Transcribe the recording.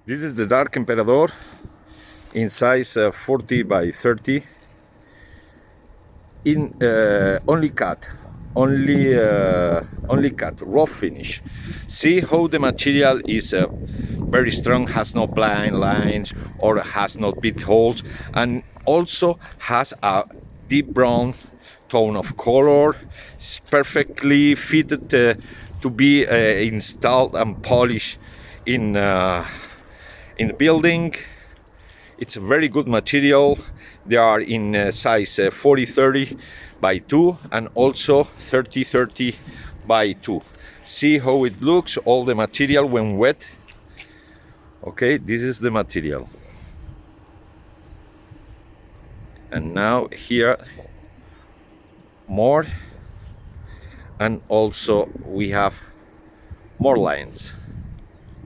This is the dark Emperador in size 40 by 30 in only cut raw finish. See how the material is very strong, has no blind lines or has no pit holes, and also has a deep brown tone of color. It's perfectly fitted to be installed and polished in the building. It's a very good material. They are in size 40-30 by 2 and also 30-30 by 2. See how it looks, all the material when wet. Okay, this is the material. And now here more, and also we have more lines.